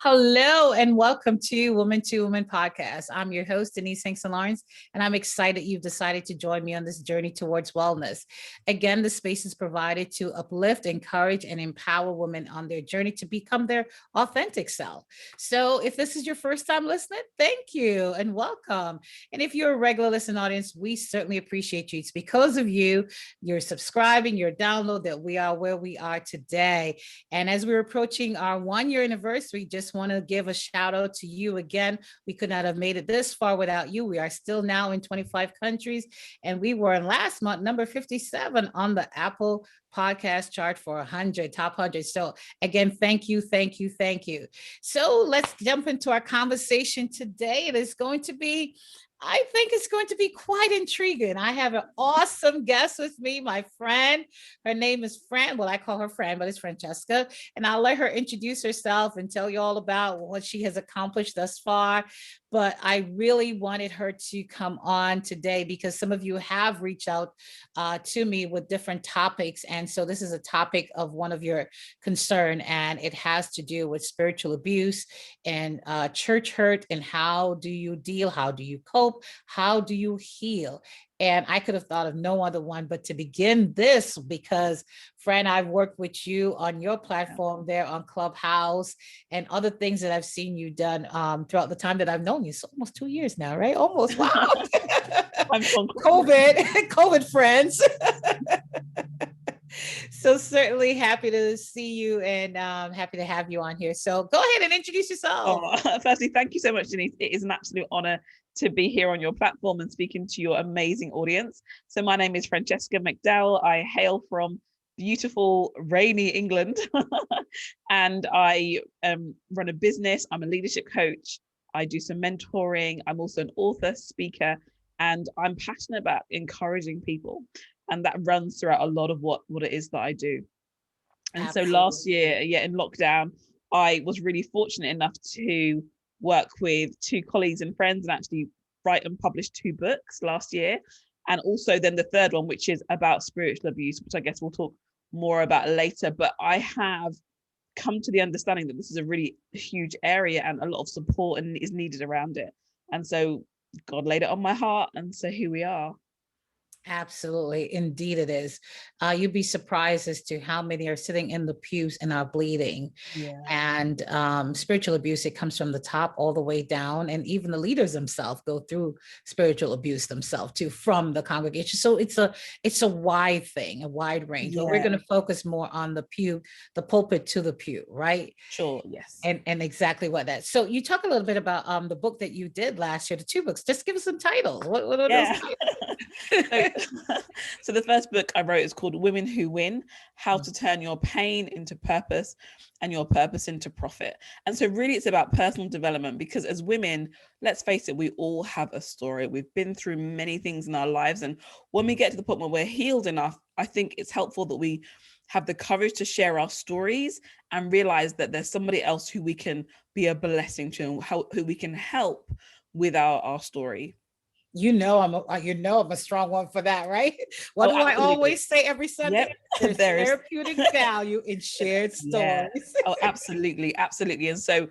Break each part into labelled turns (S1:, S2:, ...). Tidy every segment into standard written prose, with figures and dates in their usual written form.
S1: Hello and welcome to Woman podcast. I'm your host, Denise Hanks Lawrence, and I'm excited you've decided to join me on this journey towards wellness. Again, the space is provided to uplift, encourage, and empower women on their journey to become their authentic self. So if this is your first time listening, thank you and welcome. And if you're a regular listening audience, we certainly appreciate you. It's because of you, your subscribing, your download, that we are where we are today. And as we're approaching our 1-year anniversary, just want to give a shout out to you again. We could not have made it this far without you. We are still now in 25 countries, and we were in last month number 57 on the Apple podcast chart for 100 top 100. So again, thank you. So let's jump into our conversation today. It is going to be, I think it's going to be quite intriguing. I have an awesome guest with me, my friend. Her name is Fran. Well, I call her Fran, but it's Francesca. And I'll let her introduce herself and tell you all about what she has accomplished thus far. But I really wanted her to come on today because some of you have reached out to me with different topics. And so this is a topic of one of your concern, and it has to do with spiritual abuse and church hurt, and how do you deal, how do you cope, how do you heal? And I could have thought of no other one but to begin this, because Fran, I've worked with you on your platform there on Clubhouse and other things that I've seen you done throughout the time that I've known you. So almost 2 years now, right? Almost. Wow. I'm from COVID friends. So certainly happy to see you and happy to have you on here. So go ahead and introduce yourself.
S2: Firstly, thank you so much, Denise. It is an absolute honor to be here on your platform and speaking to your amazing audience. So my name is Francesca McDowell. I hail from beautiful, rainy England, and I run a business. I'm a leadership coach. I do some mentoring. I'm also an author, speaker, and I'm passionate about encouraging people. And that runs throughout a lot of what it is that I do. And Absolutely. So last year, in lockdown, I was really fortunate enough to work with 2 colleagues and friends and actually write and publish 2 books last year. And also then the third one, which is about spiritual abuse, which I guess we'll talk more about later. But I have come to the understanding that this is a really huge area and a lot of support and is needed around it. And so God laid it on my heart. And so here we are.
S1: Absolutely. Indeed it is. You'd be surprised as to how many are sitting in the pews and are bleeding. Yeah. And spiritual abuse, it comes from the top all the way down. And even the leaders themselves go through spiritual abuse themselves too, from the congregation. So it's a wide thing, a wide range. Yeah. But we're going to focus more on the pew, the pulpit to the pew, right?
S2: Sure. Yes.
S1: And exactly what that. So you talk a little bit about the book that you did last year, the 2 books. Just give us some titles. What are those?
S2: So the first book I wrote is called Women Who Win: How to Turn Your Pain into Purpose and Your Purpose into Profit. And so really it's about personal development, because as women, let's face it, we all have a story. We've been through many things in our lives. And when we get to the point where we're healed enough, I think it's helpful that we have the courage to share our stories and realize that there's somebody else who we can be a blessing to, and who we can help with our story.
S1: I'm a strong one for that, right? What do I always say every Sunday? Yep. There's therapeutic value in shared stories.
S2: Yeah. Oh, absolutely. And so,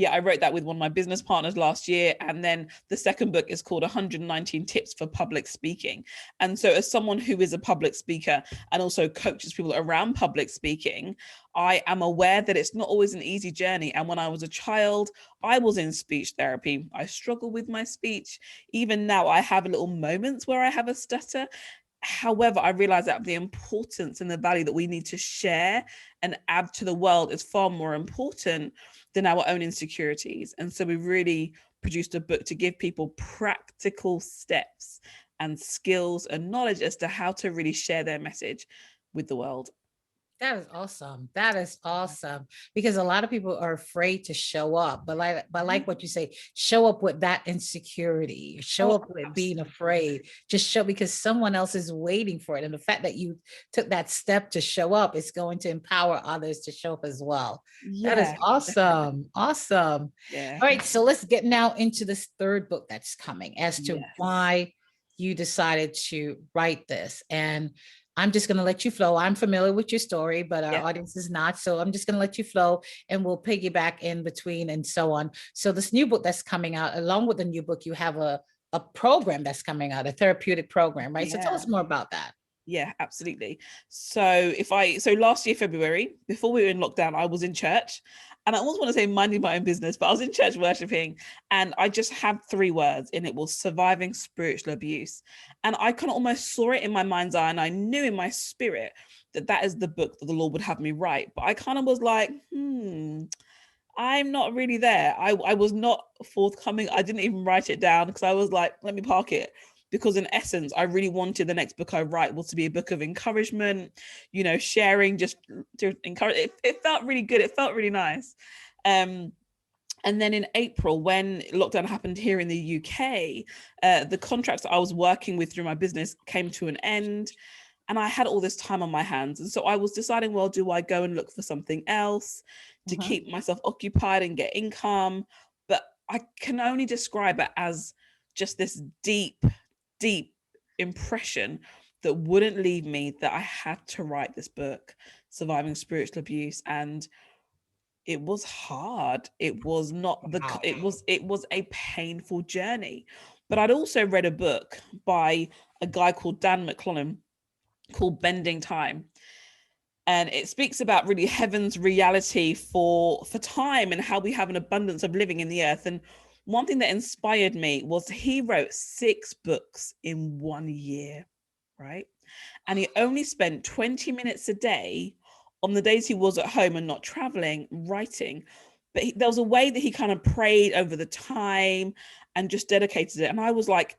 S2: I wrote that with one of my business partners last year. And then the second book is called 119 Tips for Public Speaking. And so as someone who is a public speaker and also coaches people around public speaking, I am aware that it's not always an easy journey. And when I was a child, I was in speech therapy. I struggle with my speech. Even now, I have little moments where I have a stutter. However, I realize that the importance and the value that we need to share and add to the world is far more important than our own insecurities. And so we really produced a book to give people practical steps and skills and knowledge as to how to really share their message with the world.
S1: That is awesome. Because a lot of people are afraid to show up, but like what you say, show up with that insecurity, show up with being afraid, just show, because someone else is waiting for it. And the fact that you took that step to show up is going to empower others to show up as well. Yeah, that is awesome. Awesome. Yeah. All right. So let's get now into this third book that's coming as to why you decided to write this. And I'm just going to let you flow. I'm familiar with your story, but our
S2: Yeah.
S1: audience is not. So I'm just going to let you flow and we'll piggyback in between and so on. So this new book that's coming out, along with the new book, you have a program that's coming out, a therapeutic program, right? So tell us more about that.
S2: Yeah, absolutely. So last year, February, before we were in lockdown, I was in church, and I almost want to say minding my own business, but I was in church worshiping, and I just had 3 words, and it was surviving spiritual abuse. And I kind of almost saw it in my mind's eye, and I knew in my spirit that that is the book that the Lord would have me write. But I kind of was like, I'm not really there. I was not forthcoming. I didn't even write it down because I was like, let me park it. Because in essence, I really wanted the next book I write was to be a book of encouragement, sharing, just to encourage. It felt really good. It felt really nice. And then in April, when lockdown happened here in the UK, the contracts that I was working with through my business came to an end. And I had all this time on my hands. And so I was deciding, well, do I go and look for something else to keep myself occupied and get income? But I can only describe it as just this deep impression that wouldn't leave me, that I had to write this book, Surviving Spiritual Abuse. And it was hard. It was not it was a painful journey. But I'd also read a book by a guy called Dan McClellan called Bending Time. And it speaks about really heaven's reality for time and how we have an abundance of living in the earth. And one thing that inspired me was he wrote 6 books in 1 year, right? And he only spent 20 minutes a day on the days he was at home and not traveling, writing. But there was a way that he kind of prayed over the time and just dedicated it. And I was like,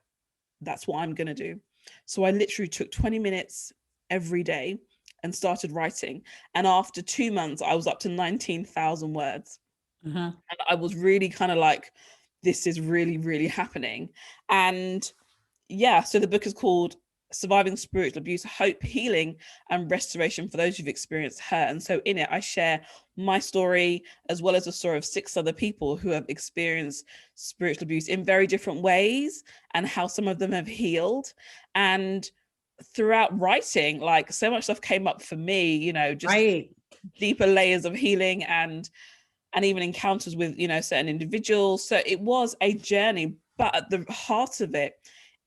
S2: that's what I'm going to do. So I literally took 20 minutes every day and started writing. And after 2 months, I was up to 19,000 words. And I was really kind of like, this is really, really happening. And yeah, so the book is called Surviving Spiritual Abuse, Hope, Healing, and Restoration for those who've experienced hurt. And so in it, I share my story, as well as the story of 6 other people who have experienced spiritual abuse in very different ways, and how some of them have healed. And throughout writing, like, so much stuff came up for me, just deeper layers of healing and even encounters with, certain individuals. So it was a journey, but at the heart of it,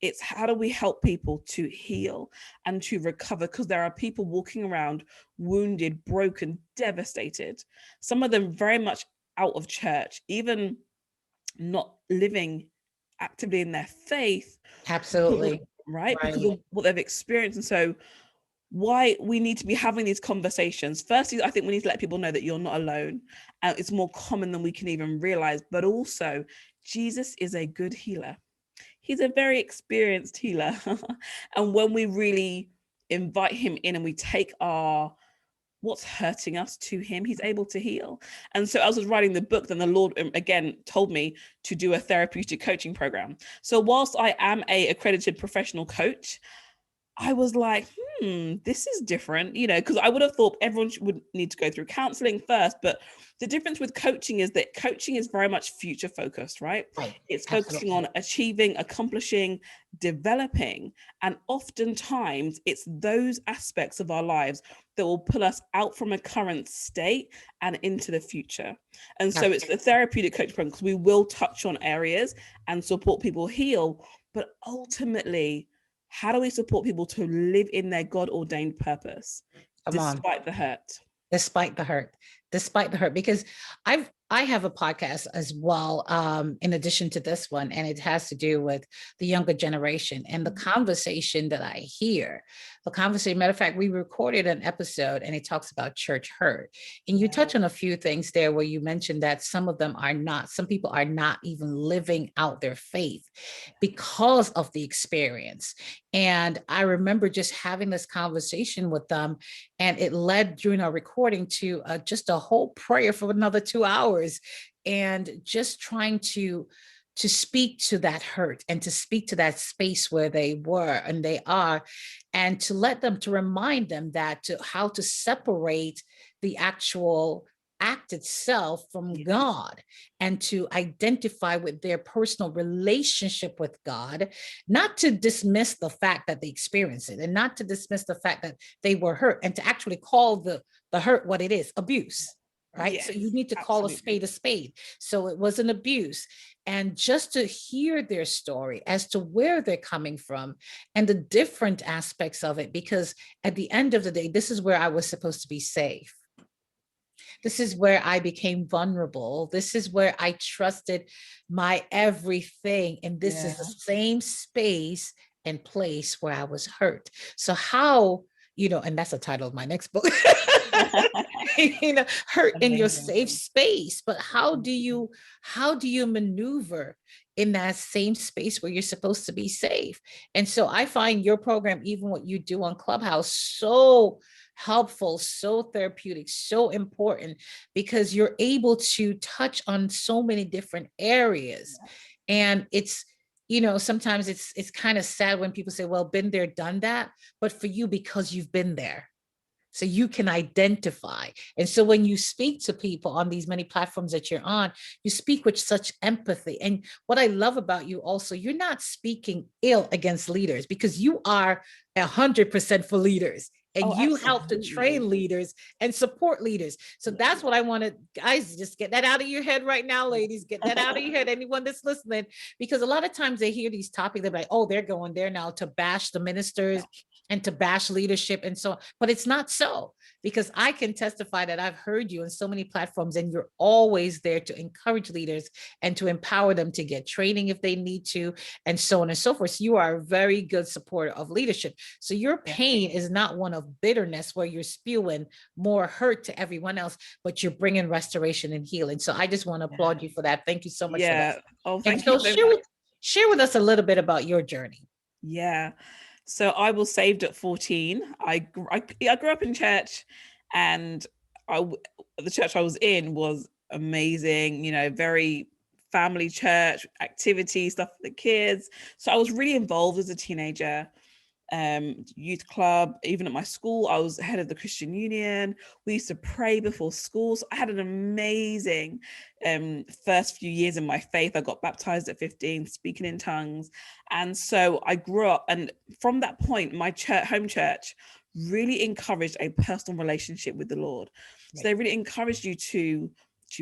S2: it's how do we help people to heal and to recover? Because there are people walking around wounded, broken, devastated, some of them very much out of church, even not living actively in their faith.
S1: Absolutely.
S2: Because of what they've experienced. And so why we need to be having these conversations. Firstly, I think we need to let people know that you're not alone. And it's more common than we can even realize. But also, Jesus is a good healer. He's a very experienced healer. And when we really invite him in and we take what's hurting us to him, he's able to heal. And so as I was writing the book, then the Lord again told me to do a therapeutic coaching program. So whilst I am a accredited professional coach, I was like, this is different, because I would have thought everyone would need to go through counseling first. But the difference with coaching is that coaching is very much future focused, right? It's focusing on achieving, accomplishing, developing. And oftentimes it's those aspects of our lives that will pull us out from a current state and into the future. And so it's the therapeutic coaching program, because we will touch on areas and support people heal. But ultimately, how do we support people to live in their God-ordained purpose despite the hurt?
S1: Despite the hurt, because I have a podcast as well, in addition to this one, and it has to do with the younger generation and the conversation that I hear. Matter of fact, we recorded an episode and it talks about church hurt. And you touch on a few things there where you mentioned that some people are not even living out their faith because of the experience. And I remember just having this conversation with them, and it led during our recording to just a whole prayer for another 2 hours, and just trying to speak to that hurt and to speak to that space where they were and they are, and to remind them that how to separate the actual act itself from
S2: Yes.
S1: God, and to identify with their personal relationship with God, not to dismiss the fact that they experienced it, and not to dismiss the fact that they were hurt, and to actually call the hurt what it is, abuse. Right.
S2: Yes,
S1: So you need to call a
S2: absolutely.
S1: spade a spade. So it was an abuse. And just to hear their story as to where they're coming from and the different aspects of it, because at the end of the day, this is where I was supposed to be safe. This is where I became vulnerable. This is where I trusted my everything. And this is the same space and place where I was hurt. So how, and that's the title of my next book. Hurt in your safe space. But how do you maneuver in that same space where you're supposed to be safe? And so I find your program, even what you do on Clubhouse, so helpful, so therapeutic, so important, because you're able to touch on so many different areas. And it's, sometimes it's kind of sad when people say, well, been there, done that. But for you, because you've been there, so you can identify. And so when you speak to people on these many platforms that you're on, you speak with such empathy. And what I love about you also, you're not speaking ill against leaders, because you are 100% for leaders. And you help to train leaders and support leaders. So that's what I want to, guys, just get that out of your head right now, ladies. Get that out of your head, anyone that's listening, because a lot of times they hear these topics, they're like, oh, they're going there now to bash the ministers and to bash leadership and so on. But it's not so, because I can testify that I've heard you on so many platforms, and you're always there to encourage leaders and to empower them to get training if they need to, and so on and so forth. So you are a very good supporter of leadership. So your pain is not one of bitterness where you're spewing more hurt to everyone else, but you're bringing restoration and healing. So I just want to applaud you for that. Thank you so much for that.
S2: Oh, thank
S1: you
S2: so much.
S1: Share with us a little bit about your journey.
S2: Yeah. So I was saved at 14. I grew up in church, and the church I was in was amazing, very family church, activity, stuff for the kids. So I was really involved as a teenager. Youth club, even at my school, I was head of the Christian Union. We used to pray before school. So I had an amazing first few years in my faith. I got baptized at 15, speaking in tongues. And so I grew up, and from that point, my home church really encouraged a personal relationship with the Lord. So they really encouraged you to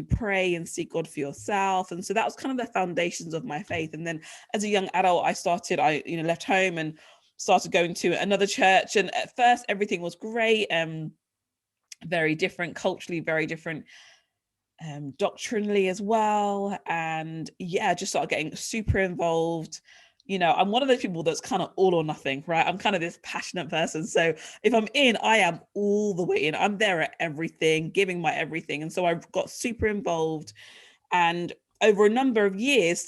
S2: pray and seek God for yourself. And so that was kind of the foundations of my faith. And then as a young adult, I left home and started going to another church. And at first everything was great, very different culturally, very different doctrinally as well. And just started getting super involved. I'm one of those people that's kind of all or nothing, right? I'm kind of this passionate person. So if I'm in, I am all the way in. I'm there at everything, giving my everything. And so I got super involved, and over a number of years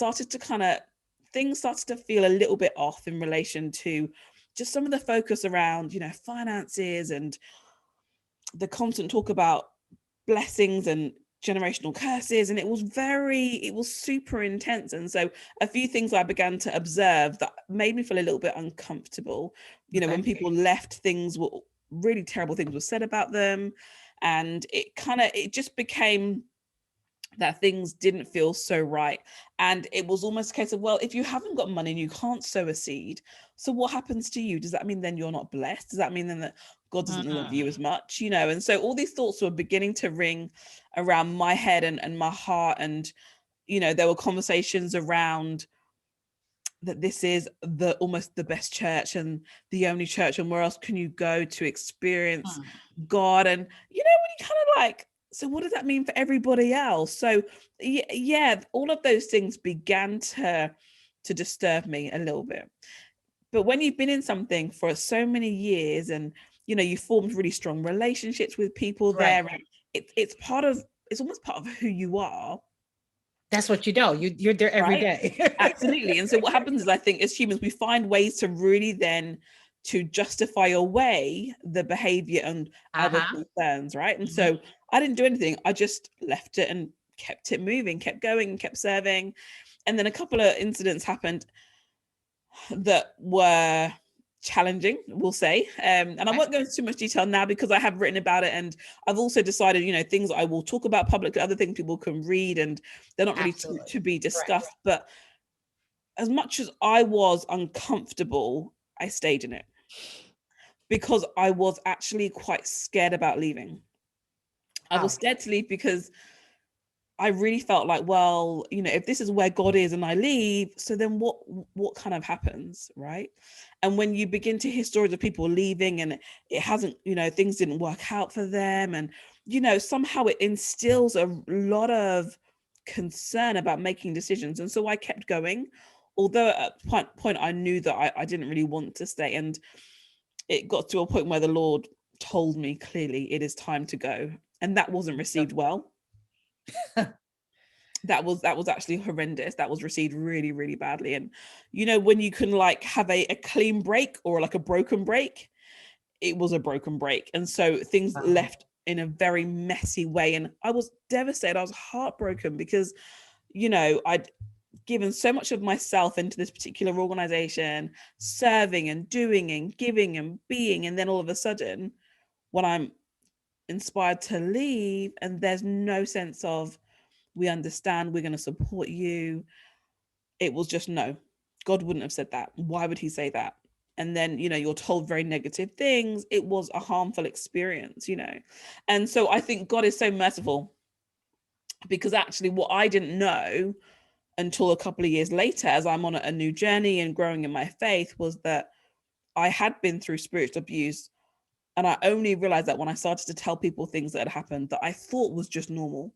S2: things started to feel a little bit off in relation to just some of the focus around, finances, and the constant talk about blessings and generational curses. And it was super intense. And so a few things I began to observe that made me feel a little bit uncomfortable. When people left, really terrible things were said about them. And it just became that things didn't feel so right. And it was almost a case of, well, if you haven't got money and you can't sow a seed, so what happens to you? Does that mean then you're not blessed? Does that mean then that God doesn't love you as much? And so all these thoughts were beginning to ring around my head and my heart. And, there were conversations around that this is almost the best church and the only church, and where else can you go to experience God? And, when you kind of like, so what does that mean for everybody else? So all of those things began to disturb me a little bit. But when you've been in something for so many years, and you formed really strong relationships with people there, and it's almost part of who you are.
S1: That's what you're there every day.
S2: Absolutely. And so what happens is, I think as humans, we find ways to really then to justify away the behavior and other concerns, right? And so I didn't do anything. I just left it and kept it moving, kept going, kept serving. And then a couple of incidents happened that were challenging, we'll say. And I won't go into too much detail now because I have written about it, and I've also decided, things I will talk about publicly, other things people can read, and they're not really to be discussed. Correct. But as much as I was uncomfortable, I stayed in it because I was actually quite scared about leaving. I was scared to leave because I really felt like, well, if this is where God is and I leave, so then what kind of happens, right? And when you begin to hear stories of people leaving and it hasn't, things didn't work out for them, and somehow it instills a lot of concern about making decisions. And so I kept going, although at point I knew that I didn't really want to stay. And it got to a point where the Lord told me clearly, it is time to go. And that wasn't received well. that was actually horrendous. That was received really, really badly. And when you can like have a clean break or like a broken break, it was a broken break. And so things left in a very messy way. And I was devastated. I was heartbroken because, I'd given so much of myself into this particular organization, serving and doing and giving and being. And then all of a sudden, when I'm inspired to leave and there's no sense of, we understand, we're going to support you, it was just no. God wouldn't have said that. Why would he say that? And then, you're told very negative things. It was a harmful experience, And so I think God is so merciful, because actually what I didn't know until a couple of years later, as I'm on a new journey and growing in my faith, was that I had been through spiritual abuse. And I only realized that when I started to tell people things that had happened that I thought was just normal.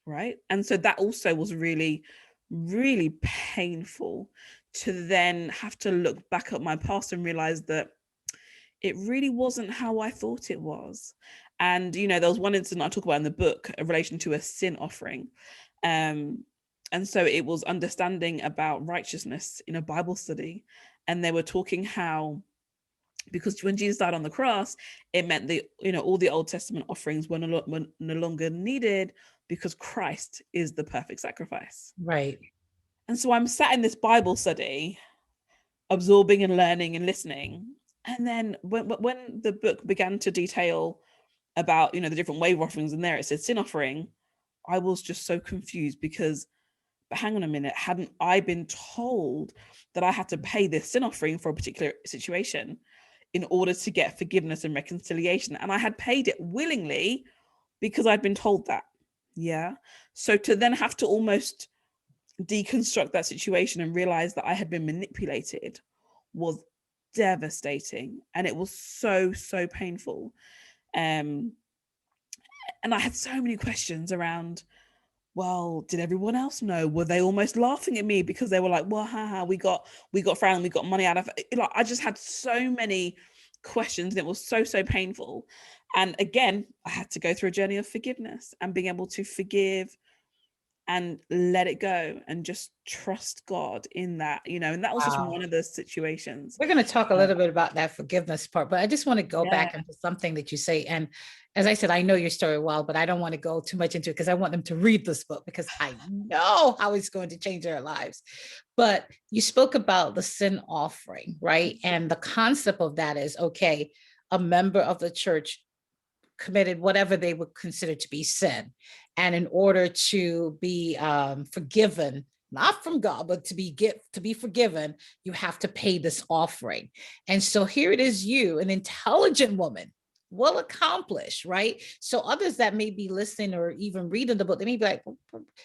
S2: Right. And so that also was really, really painful to then have to look back at my past and realize that it really wasn't how I thought it was. And, there was one incident I talk about in the book in relation to a sin offering. And so it was understanding about righteousness in a Bible study. And they were talking how, because when Jesus died on the cross, it meant that, all the Old Testament offerings were no longer needed because Christ is the perfect sacrifice.
S1: Right.
S2: And so I'm sat in this Bible study, absorbing and learning and listening. And then when the book began to detail about, the different wave offerings in there, it said sin offering, I was just so confused because, but hang on a minute, hadn't I been told that I had to pay this sin offering for a particular situation in order to get forgiveness and reconciliation? And I had paid it willingly because I'd been told that. Yeah. So to then have to almost deconstruct that situation and realize that I had been manipulated was devastating. And it was so, so painful. And I had so many questions around, well, did everyone else know? Were they almost laughing at me because they were like, well, haha, we got Fran, we got money out of it. Like, I just had so many questions, and it was so, so painful. And again, I had to go through a journey of forgiveness and being able to forgive and let it go and just trust God in that, and that was just one of those situations.
S1: We're going to talk a little bit about that forgiveness part, but I just want to go back into something that you say. And as I said, I know your story well, but I don't want to go too much into it because I want them to read this book because I know how it's going to change their lives. But you spoke about the sin offering, right? And the concept of that is, okay, a member of the church committed whatever they would consider to be sin. And in order to be forgiven, not from God, but to be forgiven, you have to pay this offering. And so here it is, you, an intelligent woman, well accomplished, right? So others that may be listening or even reading the book, they may be like,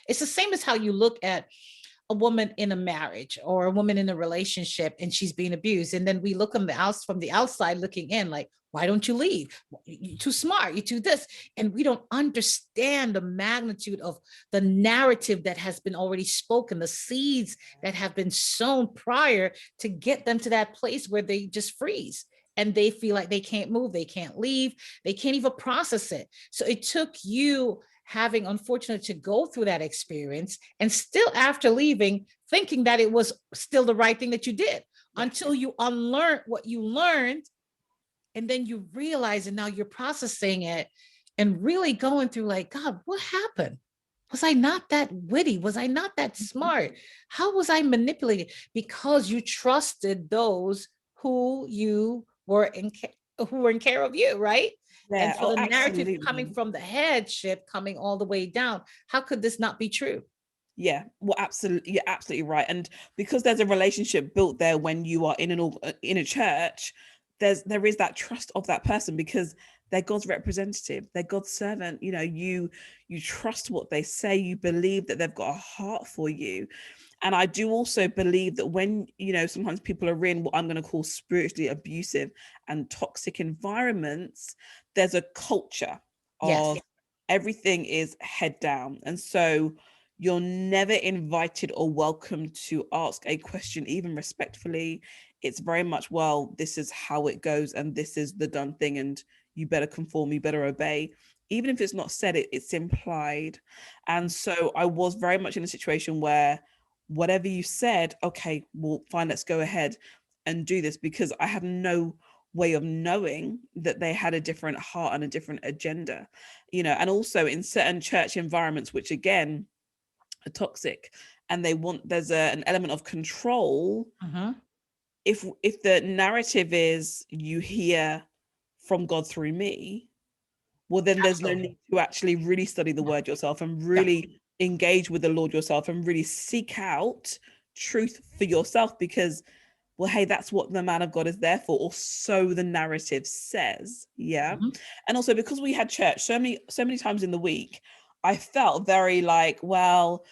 S1: it's the same as how you look at a woman in a marriage or a woman in a relationship and she's being abused. And then we look on the from the outside looking in, like, why don't you leave? You're too smart. You're too this. And we don't understand the magnitude of the narrative that has been already spoken, the seeds that have been sown prior to get them to that place where they just freeze. And they feel like they can't move, they can't leave, they can't even process it. So it took you having, unfortunately, to go through that experience and still after leaving, thinking that it was still the right thing that you did until you unlearned what you learned. And then you realize, and now you're processing it and really going through like, God, what happened? Was I not that witty? Was I not that smart? How was I manipulated? Because you trusted those who you were in, who were in care of you, right? And
S2: Yeah.
S1: so
S2: Oh,
S1: the narrative coming
S2: absolutely.
S1: from the headship, coming all the way down, how could this not be true?
S2: Yeah, well, absolutely, you're absolutely right. And because there's a relationship built there when you are in a church, there is that trust of that person because they're God's representative, they're God's servant. You trust what they say, you believe that they've got a heart for you. And I do also believe that when, sometimes people are in what I'm going to call spiritually abusive and toxic environments, there's a culture
S1: Yes.
S2: of everything is head down. And so you're never invited or welcome to ask a question, even respectfully. It's very much, well, this is how it goes, and this is the done thing, and you better conform, you better obey. Even if it's not said, it's implied. And so I was very much in a situation where whatever you said, okay, well, fine, let's go ahead and do this, because I had no way of knowing that they had a different heart and a different agenda, and also in certain church environments, which again, are toxic, and there's an element of control.
S1: Mm-hmm.
S2: If the narrative is you hear from God through me, well, then there's no
S1: Absolutely.
S2: need to actually really study the
S1: Yeah.
S2: word yourself and
S1: Yeah.
S2: really engage with the Lord yourself and really seek out truth for yourself, because, well, hey, that's what the man of God is there for, or so the narrative says. Yeah.
S1: Mm-hmm.
S2: And also, because we had church so many times in the week, I felt very like, well,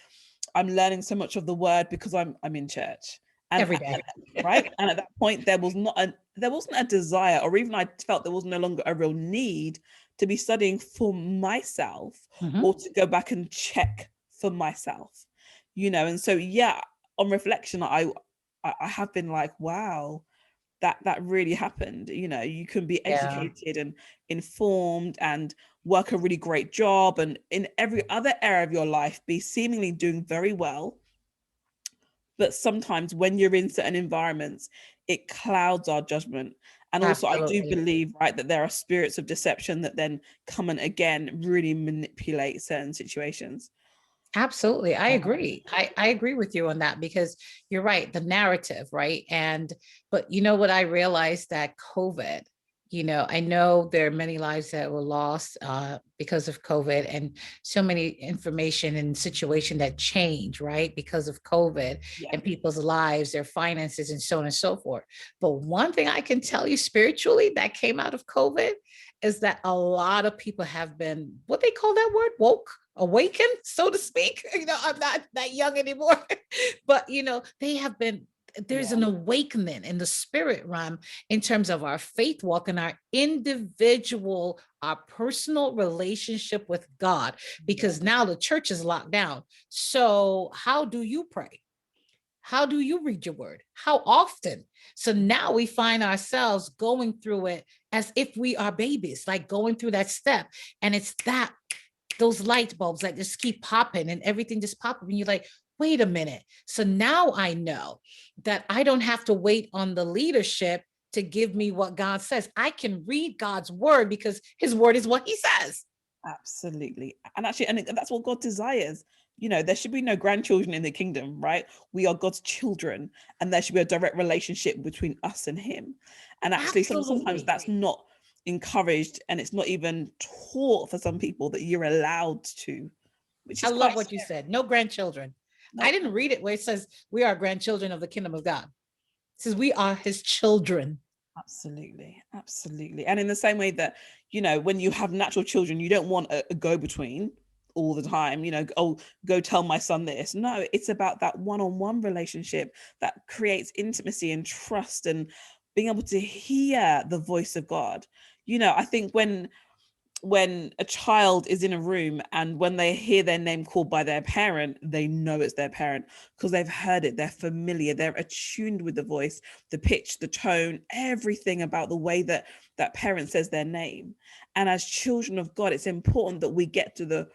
S2: I'm learning so much of the word because I'm in church. And
S1: Every day.
S2: right. And at that point, there wasn't a desire, or even I felt there was no longer a real need to be studying for myself,
S1: Mm-hmm.
S2: or to go back and check for myself. And so, yeah, on reflection, I have been like, wow, that really happened. You can be
S1: Yeah.
S2: educated and informed and work a really great job, and in every other area of your life be seemingly doing very well, but sometimes when you're in certain environments, it clouds our judgment. And also, I do
S1: Absolutely.
S2: believe, right, that there are spirits of deception that then come and again really manipulate certain situations.
S1: Absolutely. I agree. I agree with you on that because you're right. The narrative, right? But you know what I realized that COVID, I know there are many lives that were lost because of COVID, and so many information and situation that change, right? Because of COVID
S2: Yeah.
S1: and people's lives, their finances, and so on and so forth. But one thing I can tell you spiritually that came out of COVID is that a lot of people have been, what they call that word, woke, awakened, so to speak. I'm not that young anymore, but they have been, there's
S2: Yeah.
S1: an awakening in the spirit realm in terms of our faith walk and our individual, our personal relationship with God, because now the church is locked down. So how do you pray? How do you read your word? How often? So now we find ourselves going through it as if we are babies, like going through that step. And it's that those light bulbs that just keep popping and everything just popping. And you're like, wait a minute. So now I know that I don't have to wait on the leadership to give me what God says. I can read God's word because his word is what he says.
S2: Absolutely. And actually, and that's what God desires. There should be no grandchildren in the kingdom, right? We are God's children, and there should be a direct relationship between us and him. And actually, sometimes
S1: Absolutely.
S2: that's not encouraged, and it's not even taught for some people that you're allowed to, which
S1: I
S2: is
S1: love
S2: quite
S1: what you
S2: scary.
S1: said. No grandchildren. I
S2: No,
S1: didn't read it where it says we are grandchildren of the kingdom of God. It says we are his children.
S2: absolutely, absolutely. And in the same way that, when you have natural children, you don't want a go-between all the time, oh, go tell my son this. No, it's about that one-on-one relationship that creates intimacy and trust and being able to hear the voice of God. I think when a child is in a room and when they hear their name called by their parent, they know it's their parent because they've heard it, they're familiar, they're attuned with the voice, the pitch, the tone, everything about the way that that parent says their name. And as children of God, it's important that we get to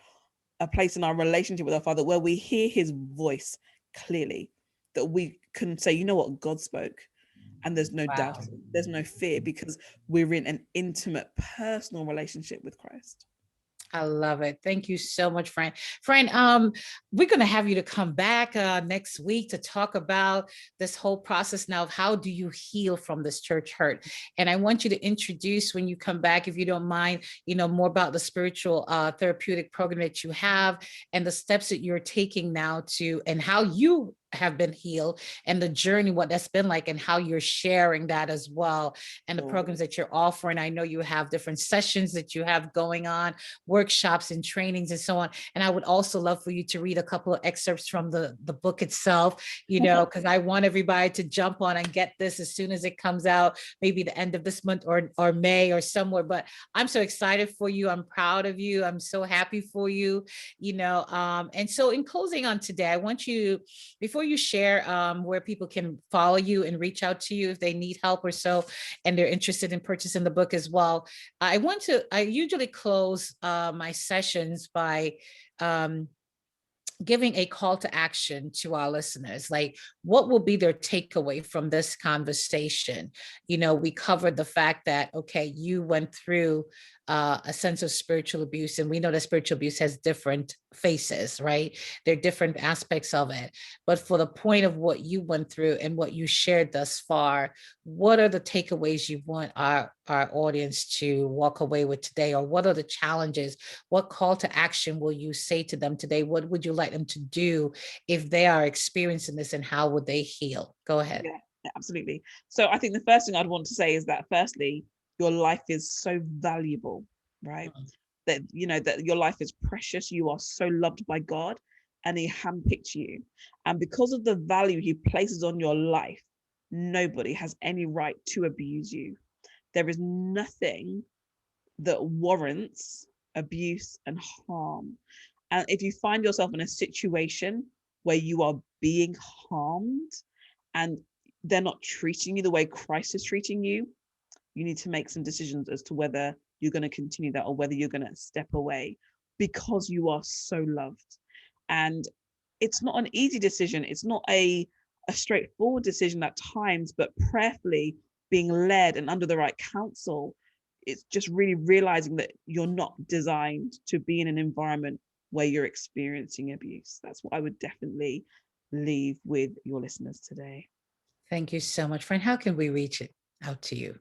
S2: a place in our relationship with our Father where we hear his voice clearly, that we can say, you know what, God spoke. And there's no doubt,
S1: Wow.
S2: there's no fear, because we're in an intimate, personal relationship with Christ.
S1: I love it. Thank you so much, Fran. Fran, we're going to have you to come back next week to talk about this whole process now of how do you heal from this church hurt. And I want you to introduce, when you come back, if you don't mind, more about the spiritual therapeutic program that you have and the steps that you're taking now to, and how you have been healed and the journey, what that's been like, and how you're sharing that as well, and the programs that you're offering. I know you have different sessions that you have going on, workshops and trainings and so on. And I would also love for you to read a couple of excerpts from the book itself, because I want everybody to jump on and get this as soon as it comes out, maybe the end of this month or May or somewhere. But I'm so excited for you. I'm proud of you. I'm so happy for you, and so in closing on today, I want you, before you share where people can follow you and reach out to you if they need help or so, and they're interested in purchasing the book as well, I usually close my sessions by giving a call to action to our listeners. Like, what will be their takeaway from this conversation? We covered the fact that, okay, you went through a sense of spiritual abuse, and we know that spiritual abuse has different faces, right? There are different aspects of it. But for the point of what you went through and what you shared thus far, what are the takeaways you want our audience to walk away with today? Or what are the challenges? What call to action will you say to them today? What would you like them to do if they are experiencing this, and how would they heal? Go ahead.
S2: Yeah, absolutely. So I think the first thing I'd want to say is that, firstly, your life is so valuable, right? That that your life is precious. You are so loved by God, and He handpicked you. And because of the value He places on your life, nobody has any right to abuse you. There is nothing that warrants abuse and harm. And if you find yourself in a situation where you are being harmed and they're not treating you the way Christ is treating you, you need to make some decisions as to whether you're going to continue that or whether you're going to step away, because you are so loved. And it's not an easy decision. It's not a straightforward decision at times, but prayerfully being led and under the right counsel, it's just really realizing that you're not designed to be in an environment where you're experiencing abuse. That's what I would definitely leave with your listeners today.
S1: Thank you so much, friend. How can we reach it out to you?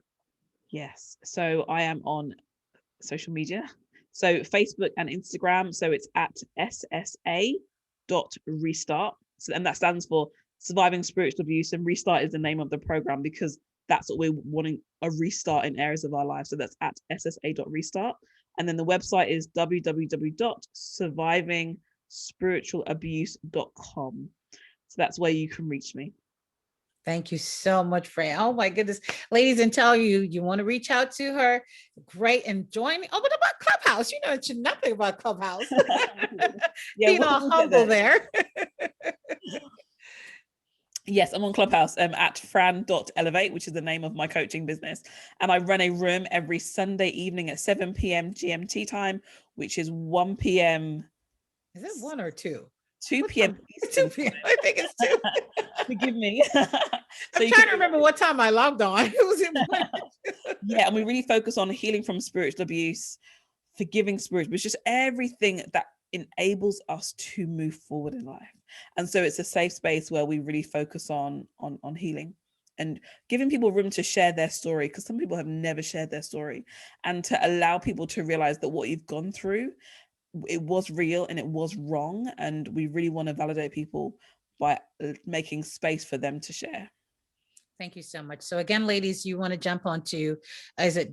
S2: Yes. So I am on social media. So Facebook and Instagram. So it's at ssa.restart. So, and that stands for Surviving Spiritual Abuse, and Restart is the name of the program because that's what we're wanting, a restart in areas of our lives. So that's at ssa.restart. And then the website is www.survivingspiritualabuse.com. So that's where you can reach me.
S1: Thank you so much, Fran. Oh my goodness. Ladies, and tell you want to reach out to her. Great. And join me. Oh, what about Clubhouse? It's nothing about Clubhouse. Being all humble there.
S2: Yes, I'm on Clubhouse at fran.elevate, which is the name of my coaching business. And I run a room every Sunday evening at 7 p.m. GMT time, which is 1 p.m.
S1: Is it 1 or 2?
S2: 2 p.m.
S1: 2 p.m. I think it's 2.
S2: Forgive me.
S1: I'm trying to remember what time I logged on. It was
S2: yeah, and we really focus on healing from spiritual abuse, forgiving spirits, but it's just everything that enables us to move forward in life. And so it's a safe space where we really focus on healing and giving people room to share their story, because some people have never shared their story, and to allow people to realize that what you've gone through, it was real and it was wrong. And we really want to validate people by making space for them to share.
S1: Thank you so much. So again, ladies, you want to jump onto, is it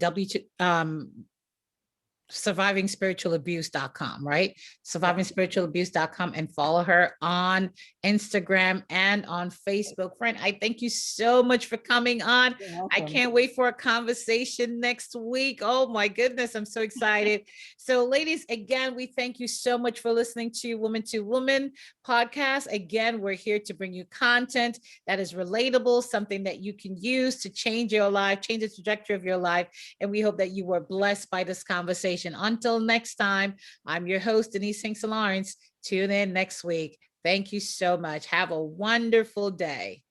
S1: survivingspiritualabuse.com, right? Survivingspiritualabuse.com, and follow her on Instagram and on Facebook. Friend, I thank you so much for coming on. I can't wait for a conversation next week. Oh my goodness, I'm so excited. So ladies, again, we thank you so much for listening to Woman to Woman podcast. Again, we're here to bring you content that is relatable, something that you can use to change your life, change the trajectory of your life. And we hope that you were blessed by this conversation. Until next time, I'm your host, Denise Hinks Lawrence. Tune in next week. Thank you so much. Have a wonderful day.